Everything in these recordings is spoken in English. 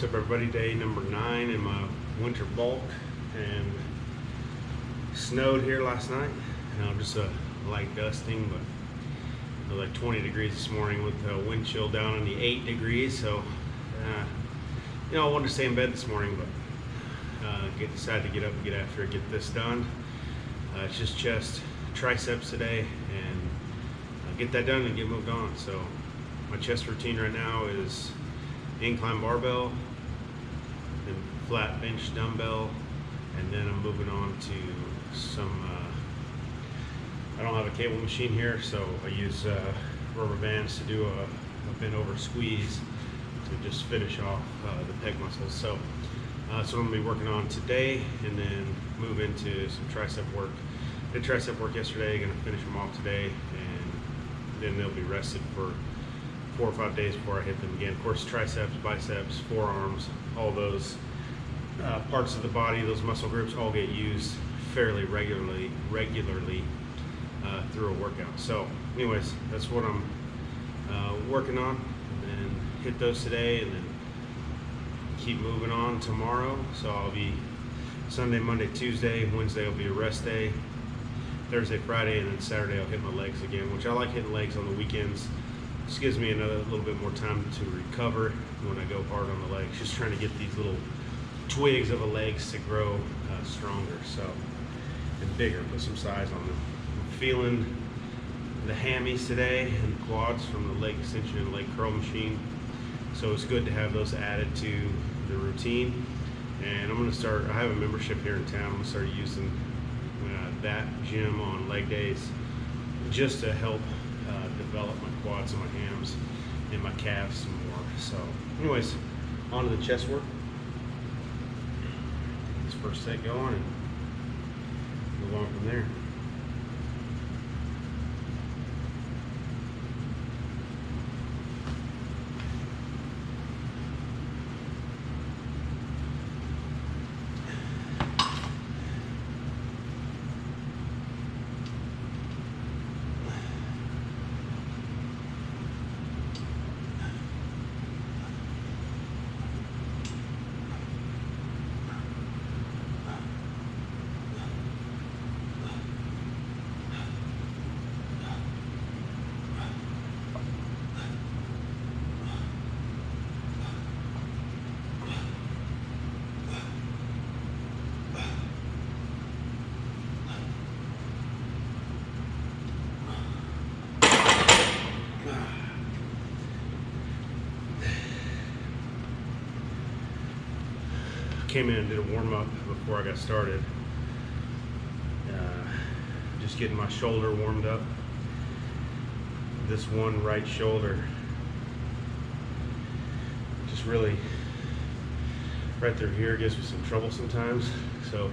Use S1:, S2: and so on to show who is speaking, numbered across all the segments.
S1: What's up, everybody? Day number 9 in my winter bulk, and snowed here last night. Just a light dusting, but it was like 20 degrees this morning with the wind chill down in the 8 degrees. So, I wanted to stay in bed this morning, but decided to get up and get after it, get this done. It's just chest, triceps today, and get that done and get moved on. So, my chest routine right now is incline barbell, then flat bench dumbbell, and then I'm moving on to some, I don't have a cable machine here, so I use rubber bands to do a bent over squeeze to just finish off the pec muscles. So that's what I'm going to be working on today, and then move into some tricep work. Did tricep work yesterday, going to finish them off today, and then they'll be rested for 4 or 5 days before I hit them again. Of course, triceps, biceps, forearms, all those parts of the body, those muscle groups all get used fairly regularly through a workout. So anyways, that's what I'm working on, and then hit those today, and then keep moving on tomorrow. So I'll be Sunday, Monday, Tuesday, Wednesday will be a rest day, Thursday, Friday, and then Saturday I'll hit my legs again, which I like hitting legs on the weekends. Just gives me a little bit more time to recover when I go hard on the legs. Just trying to get these little twigs of the legs to grow stronger, so, and bigger, put some size on them. I'm feeling the hammies today and the quads from the leg extension and leg curl machine, so it's good to have those added to the routine. And I'm going to start, I have a membership here in town, I'm going to start using that gym on leg days just to help develop my quads and my hams and my calves some more. So anyways, on to the chest work. This first set going and move on from there. Came in and did a warm-up before I got started. Just getting my shoulder warmed up. This one right shoulder, just really right through here, gives me some trouble sometimes. So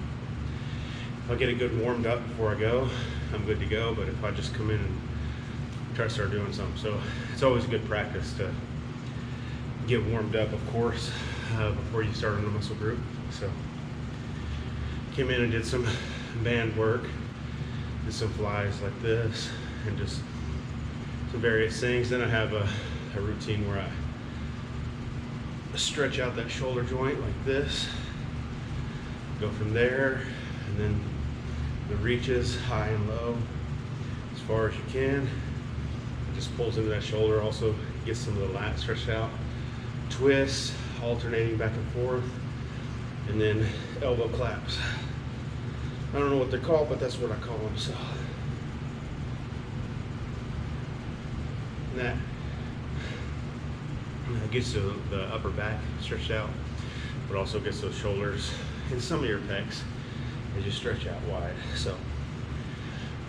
S1: if I get it good warmed up before I go, I'm good to go. But if I just come in and try to start doing something, so it's always good practice to get warmed up, of course, before you start on the muscle group. So came in and did some band work, did some flies like this, and just some various things. Then I have a routine where I stretch out that shoulder joint like this, go from there, and then the reaches high and low as far as you can. It just pulls into that shoulder, also gets some of the lat stretched out. Twists, alternating back and forth, and then elbow claps. I don't know what they're called, but that's what I call them. So that gets the upper back stretched out, but also gets those shoulders and some of your pecs as you stretch out wide. So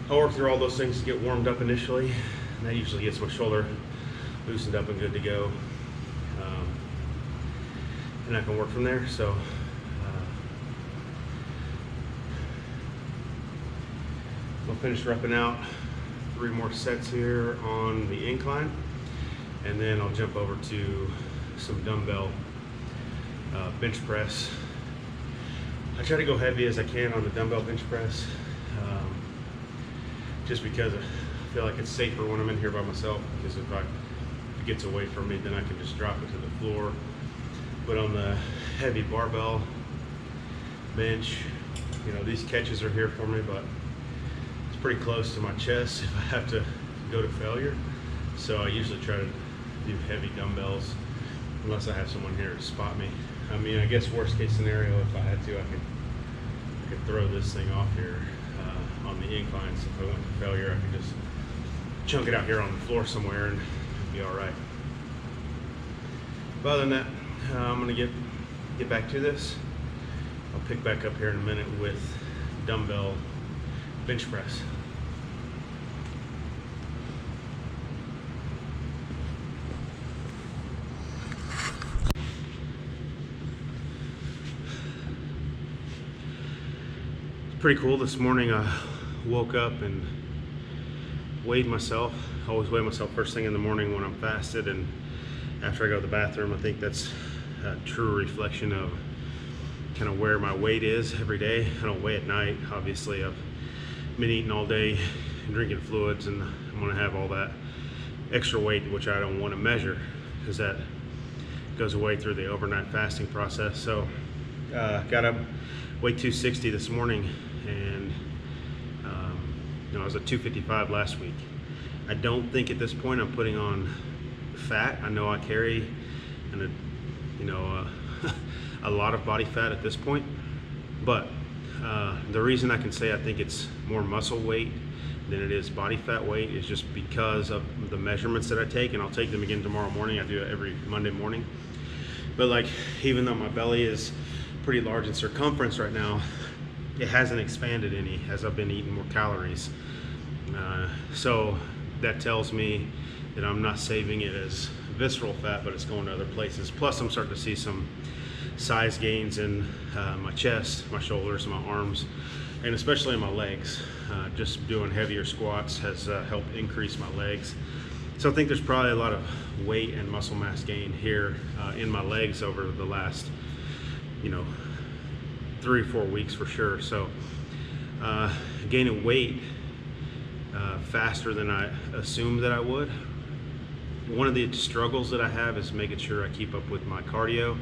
S1: I'll work through all those things to get warmed up initially, and that usually gets my shoulder loosened up and good to go. And I can work from there. So we'll finish repping out 3 more sets here on the incline, and then I'll jump over to some dumbbell bench press. I try to go heavy as I can on the dumbbell bench press, just because I feel like it's safer when I'm in here by myself, because if it gets away from me, then I can just drop it to the floor. But on the heavy barbell bench, you know, these catches are here for me, but it's pretty close to my chest if I have to go to failure. So I usually try to do heavy dumbbells unless I have someone here to spot me. I mean, I guess worst case scenario, if I had to, I could throw this thing off here on the inclines. If I went to failure, I could just chunk it out here on the floor somewhere and it'd be all right. But other than that, I'm gonna get back to this. I'll pick back up here in a minute with dumbbell bench press. It's pretty cool. This morning I woke up and weighed myself. I always weigh myself first thing in the morning when I'm fasted, and after I go to the bathroom. I think that's a true reflection of kind of where my weight is every day. I don't weigh at night. Obviously, I've been eating all day and drinking fluids, and I'm gonna have all that extra weight, which I don't want to measure because that goes away through the overnight fasting process. So got up, weighed 260 this morning, and you know, I was at 255 last week. I don't think at this point I'm putting on fat. I know I carry a lot of body fat at this point, but the reason I can say I think it's more muscle weight than it is body fat weight is just because of the measurements that I take, and I'll take them again tomorrow morning. I do it every Monday morning. But like, even though my belly is pretty large in circumference right now, it hasn't expanded any as I've been eating more calories. So that tells me that I'm not saving it as visceral fat, but it's going to other places. Plus, I'm starting to see some size gains in my chest, my shoulders, my arms, and especially in my legs. Just doing heavier squats has helped increase my legs. So I think there's probably a lot of weight and muscle mass gain here in my legs over the last, 3 or 4 weeks for sure. So gaining weight faster than I assumed that I would. One of the struggles that I have is making sure I keep up with my cardio.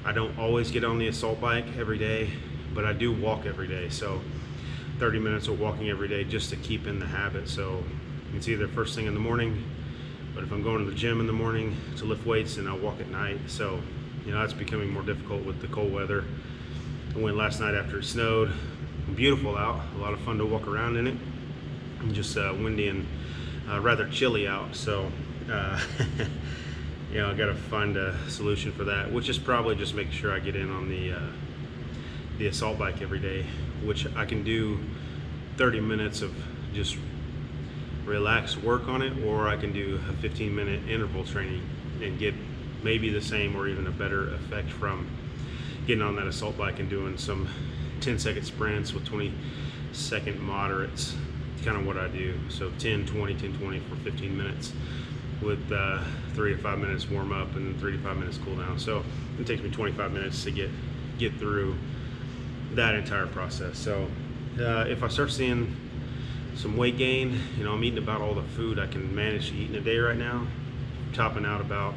S1: I don't always get on the assault bike every day, but I do walk every day. So 30 minutes of walking every day just to keep in the habit. So it's either first thing in the morning, but if I'm going to the gym in the morning to lift weights, then I'll walk at night. So, that's becoming more difficult with the cold weather. I went last night after it snowed. Beautiful out, a lot of fun to walk around in it. And just windy and rather chilly out. So I got to find a solution for that, which is probably just making sure I get in on the assault bike every day, which I can do 30 minutes of just relaxed work on it, or I can do a 15-minute interval training and get maybe the same or even a better effect from getting on that assault bike and doing some 10-second sprints with 20-second moderates. It's kind of what I do. So 10, 20, 10, 20 for 15 minutes with 3 to 5 minutes warm up and then 3 to 5 minutes cool down. So it takes me 25 minutes to get through that entire process. So if I start seeing some weight gain, I'm eating about all the food I can manage to eat in a day right now, topping out about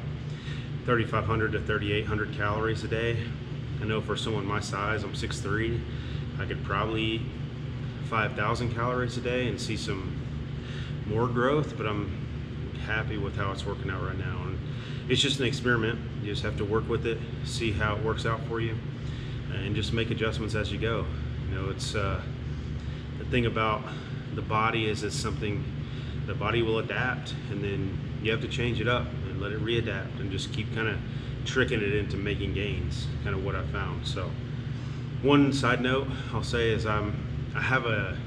S1: 3,500 to 3,800 calories a day. I know for someone my size, I'm 6'3", I could probably eat 5,000 calories a day and see some more growth, but I'm happy with how it's working out right now. And it's just an experiment. You just have to work with it, see how it works out for you, and just make adjustments as you go. It's the thing about the body is it's something the body will adapt, and then you have to change it up and let it readapt and just keep kind of tricking it into making gains, kind of what I found. So one side note I'll say is I have a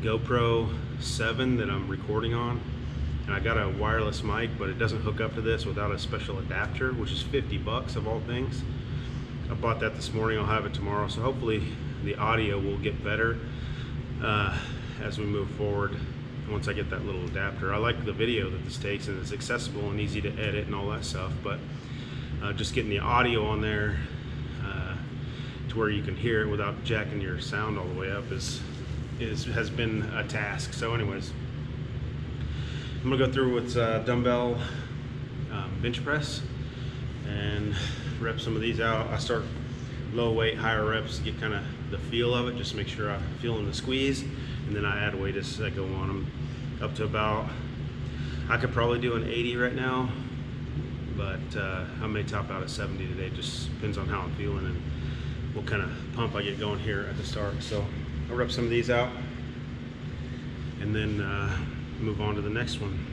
S1: GoPro 7 that I'm recording on, and I got a wireless mic, but it doesn't hook up to this without a special adapter, which is $50 of all things. I bought that this morning. I'll have it tomorrow, so hopefully the audio will get better as we move forward once I get that little adapter. I like the video that this takes, and it's accessible and easy to edit and all that stuff, but just getting the audio on there to where you can hear it without jacking your sound all the way up has been a task. So anyways, I'm gonna go through with dumbbell bench press, and rep some of these out. I start low weight, higher reps to get kind of the feel of it, just to make sure I'm feeling the squeeze, and then I add weight as I go on them up to about, I could probably do an 80 right now, but I may top out at 70 today. Just depends on how I'm feeling and what kind of pump I get going here at the start. So I'll rep some of these out and then move on to the next one.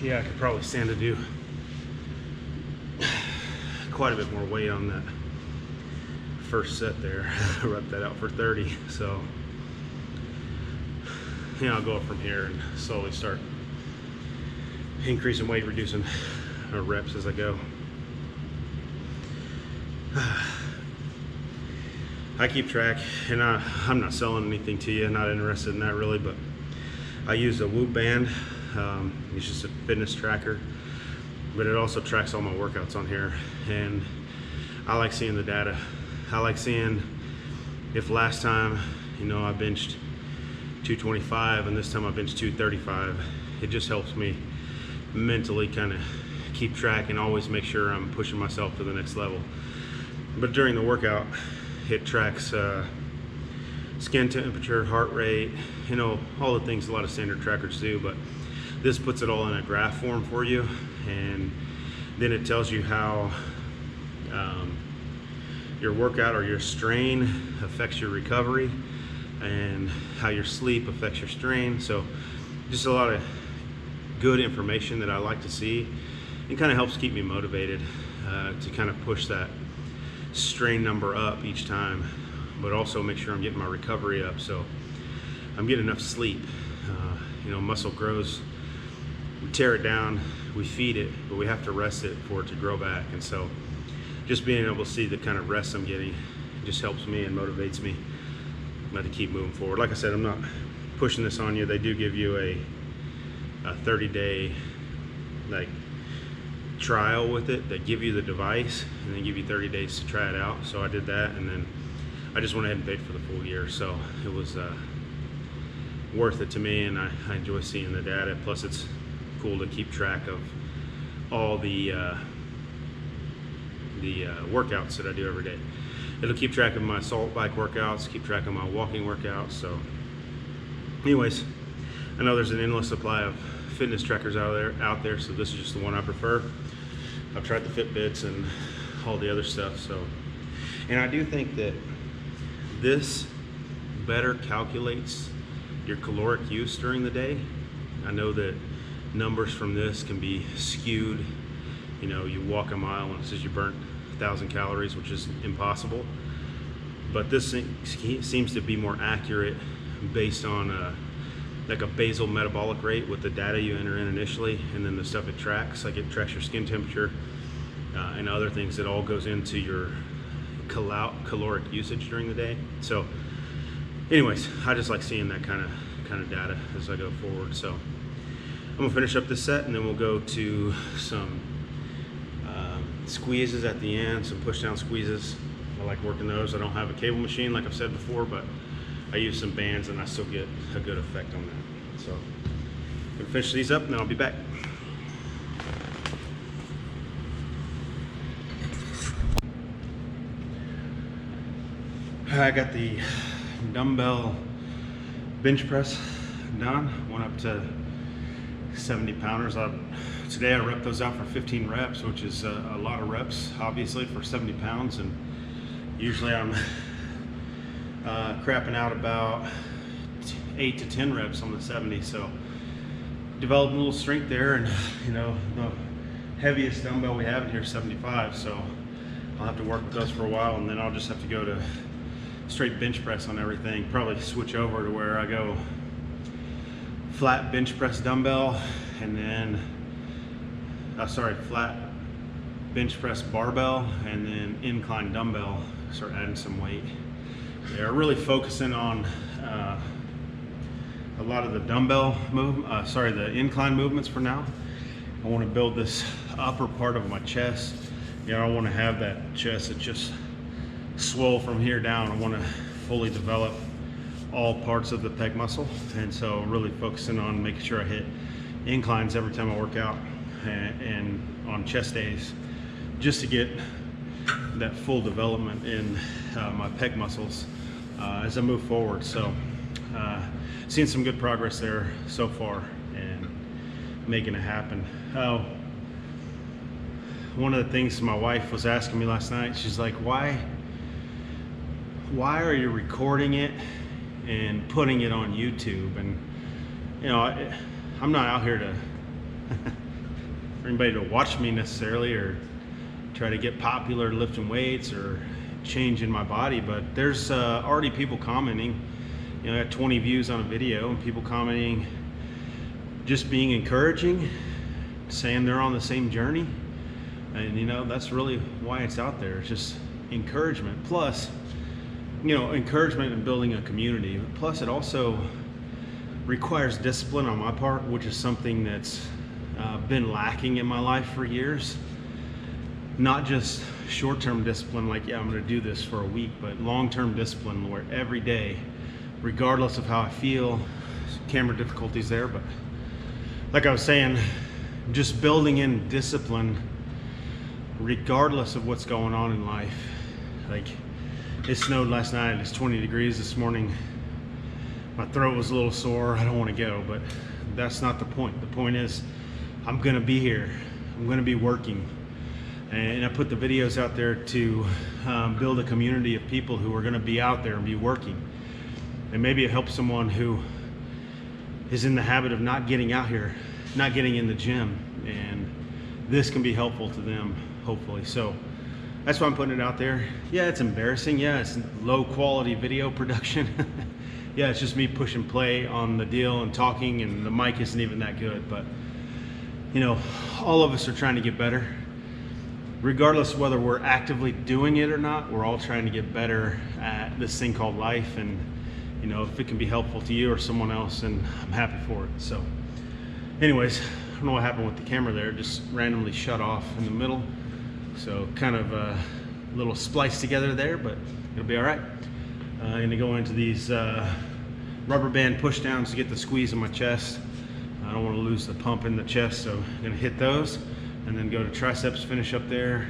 S1: Yeah, I could probably stand to do quite a bit more weight on that first set there. I rep that out for 30. So, yeah, I'll go up from here and slowly start increasing weight, reducing reps as I go. I keep track, and I'm not selling anything to you, not interested in that really, but I use a Whoop band. It's just a fitness tracker, but it also tracks all my workouts on here, and I like seeing the data. I like seeing if last time, you know, I benched 225 and this time I benched 235. It just helps me mentally kind of keep track and always make sure I'm pushing myself to the next level. But during the workout, it tracks skin temperature, heart rate, you know, all the things a lot of standard trackers do, but this puts it all in a graph form for you, and then it tells you how your workout or your strain affects your recovery, and how your sleep affects your strain. So just a lot of good information that I like to see, and kind of helps keep me motivated to kind of push that strain number up each time, but also make sure I'm getting my recovery up, so I'm getting enough sleep. You know, muscle grows, we tear it down, we feed it, but we have to rest it for it to grow back. And so just being able to see the kind of rest I'm getting just helps me and motivates me to keep moving forward. Like I said, I'm not pushing this on you. They do give you a 30-day like trial with it. They give you the device and they give you 30 days to try it out. So I did that, and then I just went ahead and paid for the full year. So it was worth it to me, and I enjoy seeing the data. Plus it's cool to keep track of all the workouts that I do every day. It'll keep track of my assault bike workouts, keep track of my walking workouts. So anyways, I know there's an endless supply of fitness trackers out there, so this is just the one I prefer. I've tried the Fitbits and all the other stuff, so, and I do think that this better calculates your caloric use during the day. I know that numbers from this can be skewed. You know, you walk a mile and it says you burnt 1,000 calories, which is impossible. But this seems to be more accurate based on like a basal metabolic rate with the data you enter in initially, and then the stuff it tracks. Like it tracks your skin temperature and other things that all goes into your caloric usage during the day. So anyways, I just like seeing that kind of data as I go forward. So I'm gonna finish up this set, and then we'll go to some squeezes at the end, some push down squeezes. I like working those. I don't have a cable machine like I've said before, but I use some bands and I still get a good effect on that. So I'm gonna finish these up and then I'll be back. I got the dumbbell bench press done. Went up to 70 pounders. Today I repped those out for 15 reps, which is a lot of reps, obviously, for 70 pounds. And usually I'm crapping out about 8 to 10 reps on the 70. So developed a little strength there, and you know, the heaviest dumbbell we have in here is 75. So I'll have to work with those for a while, and then I'll just have to go to straight bench press on everything. Probably switch over to where I go flat bench press dumbbell, and then flat bench press barbell, and then incline dumbbell. Start adding some weight. They're really focusing on a lot of the dumbbell the incline movements for now. I want to build this upper part of my chest. You know, I want to have that chest that just swell from here down. I want to fully develop all parts of the pec muscle, and so really focusing on making sure I hit inclines every time I work out, and on chest days, just to get that full development in my pec muscles as I move forward. So seeing some good progress there so far and making it happen. One of the things my wife was asking me last night, she's like, why are you recording it and putting it on YouTube? And you know, I'm not out here to for anybody to watch me necessarily, or try to get popular lifting weights or changing my body, but there's already people commenting. You know, I got 20 views on a video, and people commenting, just being encouraging, saying they're on the same journey. And you know, that's really why it's out there. It's just encouragement. Plus, you know, encouragement and building a community. Plus, it also requires discipline on my part, which is something that's been lacking in my life for years. Not just short-term discipline, like, yeah, I'm gonna do this for a week, but long-term discipline where every day, regardless of how I feel, camera difficulties there, but like I was saying, just building in discipline regardless of what's going on in life. Like, it snowed last night, it's 20 degrees this morning. My throat was a little sore, I don't want to go, but that's not the point. The point is, I'm gonna be here, I'm gonna be working. And I put the videos out there to build a community of people who are gonna be out there and be working. And maybe it helps someone who is in the habit of not getting out here, not getting in the gym, and this can be helpful to them, hopefully. So that's why I'm putting it out there. Yeah, it's embarrassing. Yeah, it's low quality video production. Yeah, it's just me pushing play on the deal and talking, and the mic isn't even that good. But you know, all of us are trying to get better. Regardless of whether we're actively doing it or not, we're all trying to get better at this thing called life. And you know, if it can be helpful to you or someone else, then I'm happy for it. So anyways, I don't know what happened with the camera there, it just randomly shut off in the middle. So kind of a little spliced together there, but it'll be all right. I'm gonna go into these rubber band push downs to get the squeeze in my chest. I don't want to lose the pump in the chest, so I'm gonna hit those and then go to triceps, finish up there,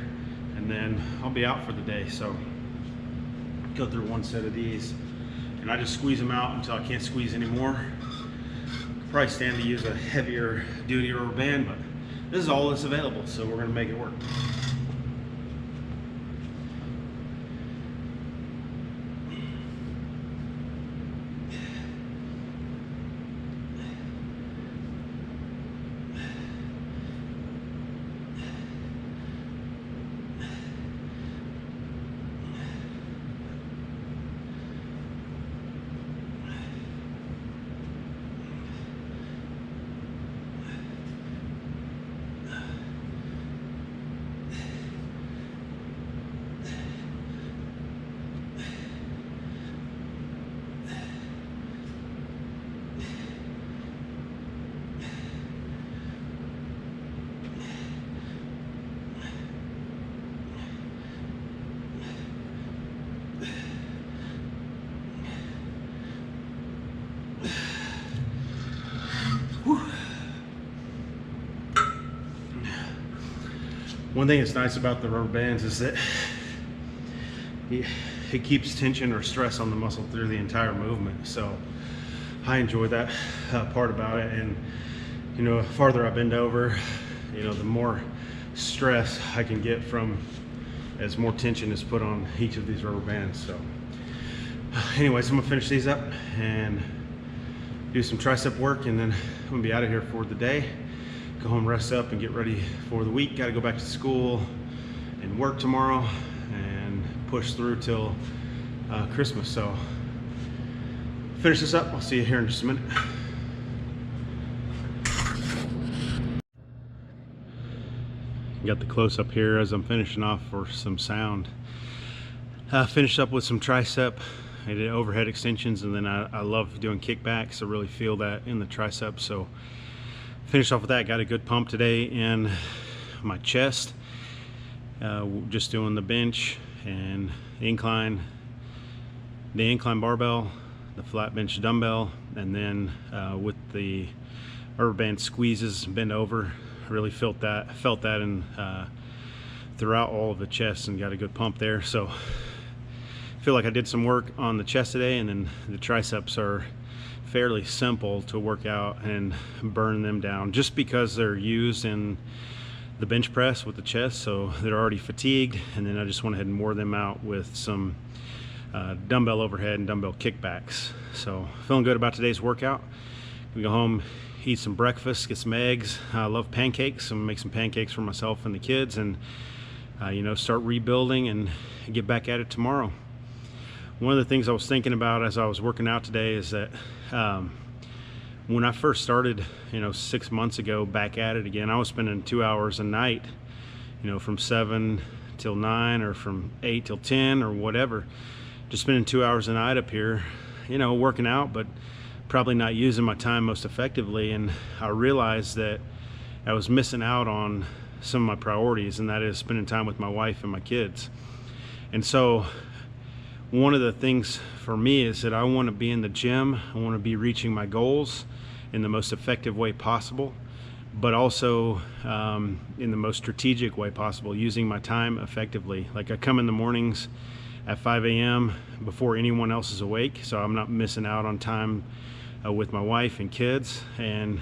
S1: and then I'll be out for the day. So go through one set of these, and I just squeeze them out until I can't squeeze anymore. Probably stand to use a heavier duty rubber band, but this is all that's available, so we're gonna make it work. One thing that's nice about the rubber bands is that it keeps tension or stress on the muscle through the entire movement. So I enjoy that part about it. And you know, the farther I bend over, you know, the more stress I can get from as more tension is put on each of these rubber bands. So anyways, I'm gonna finish these up and do some tricep work, and then I'm gonna be out of here for the day, go home, rest up, and get ready for the week. Got to go back to school and work tomorrow and push through till Christmas. So finish this up. I'll see you here in just a minute. Got the close up here as I'm finishing off for some sound. Finished up with some tricep. I did overhead extensions, and then I love doing kickbacks. I really feel that in the triceps. So finished off with that. Got a good pump today in my chest. Just doing the bench and the incline barbell, the flat bench dumbbell, and then with the rubber band squeezes, bend over. Really felt that in throughout all of the chest, and got a good pump there. So I feel like I did some work on the chest today, and then the triceps are fairly simple to work out and burn them down just because they're used in the bench press with the chest, so they're already fatigued. And then I just went ahead and wore them out with some dumbbell overhead and dumbbell kickbacks. So feeling good about today's workout. We go home, eat some breakfast, get some eggs. I love pancakes. I'm gonna make some pancakes for myself and the kids, and you know, start rebuilding and get back at it tomorrow. One of the things I was thinking about as I was working out today is that when I first started, you know, 6 months ago, back at it again, I was spending 2 hours a night, you know, from 7 till 9 or from 8 till 10 or whatever, just spending 2 hours a night up here, you know, working out, but probably not using my time most effectively. And I realized that I was missing out on some of my priorities, and that is spending time with my wife and my kids. And so one of the things for me is that I want to be in the gym. I want to be reaching my goals in the most effective way possible, but also in the most strategic way possible, using my time effectively. Like, I come in the mornings at 5 a.m. before anyone else is awake, so I'm not missing out on time with my wife and kids. And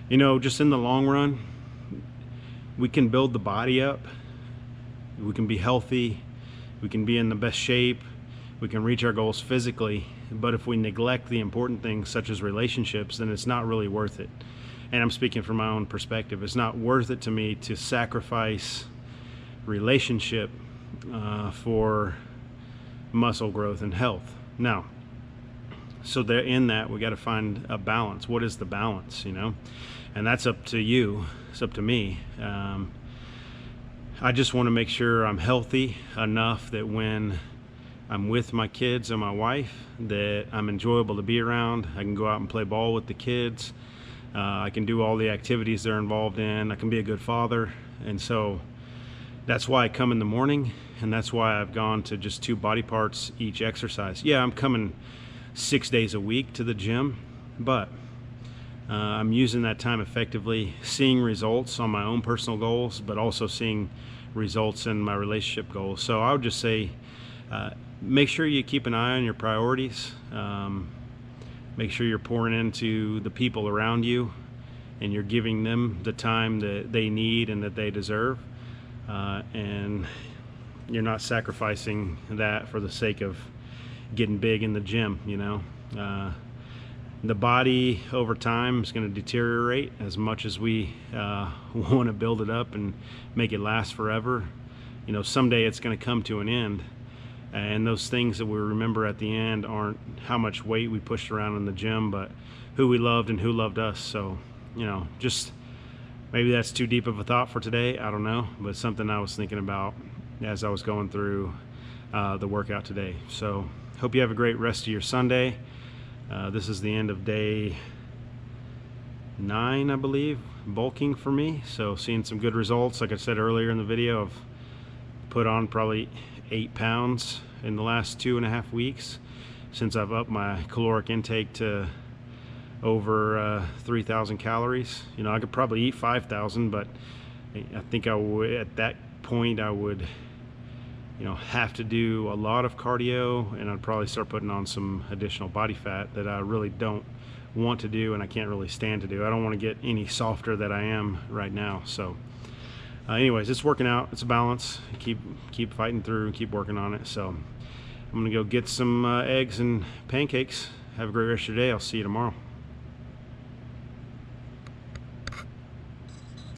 S1: you know, just in the long run, we can build the body up, we can be healthy, we can be in the best shape, we can reach our goals physically, but if we neglect the important things such as relationships, then it's not really worth it. And I'm speaking from my own perspective. It's not worth it to me to sacrifice relationship for muscle growth and health. Now, so there, in that, we got to find a balance. What is the balance, you know? And that's up to you. It's up to me. I just want to make sure I'm healthy enough that when I'm with my kids and my wife, that I'm enjoyable to be around. I can go out and play ball with the kids. I can do all the activities they're involved in. I can be a good father. And so that's why I come in the morning, and that's why I've gone to just 2 body parts each exercise. Yeah, I'm coming 6 days a week to the gym, but I'm using that time effectively, seeing results on my own personal goals, but also seeing results in my relationship goals. So I would just say, make sure you keep an eye on your priorities. Make sure you're pouring into the people around you, and you're giving them the time that they need and that they deserve. And you're not sacrificing that for the sake of getting big in the gym, you know. The body over time is going to deteriorate as much as we want to build it up and make it last forever. You know, someday it's going to come to an end, and those things that we remember at the end aren't how much weight we pushed around in the gym, but who we loved and who loved us. So, you know, just maybe that's too deep of a thought for today, I don't know, but something I was thinking about as I was going through the workout today. So hope you have a great rest of your Sunday. This is the end of day 9, I believe, bulking for me. So seeing some good results. Like I said earlier in the video, I've put on probably 8 pounds in the last 2.5 weeks since I've upped my caloric intake to over 3,000 calories. You know, I could probably eat 5,000, but I think I would, at that point, I would have to do a lot of cardio, and I'd probably start putting on some additional body fat that I really don't want to do and I can't really stand to do. I don't want to get any softer than I am right now. So anyways, it's working out. It's a balance. Keep fighting through and keep working on it. So I'm gonna go get some eggs and pancakes. Have a great rest of your day. I'll see you tomorrow.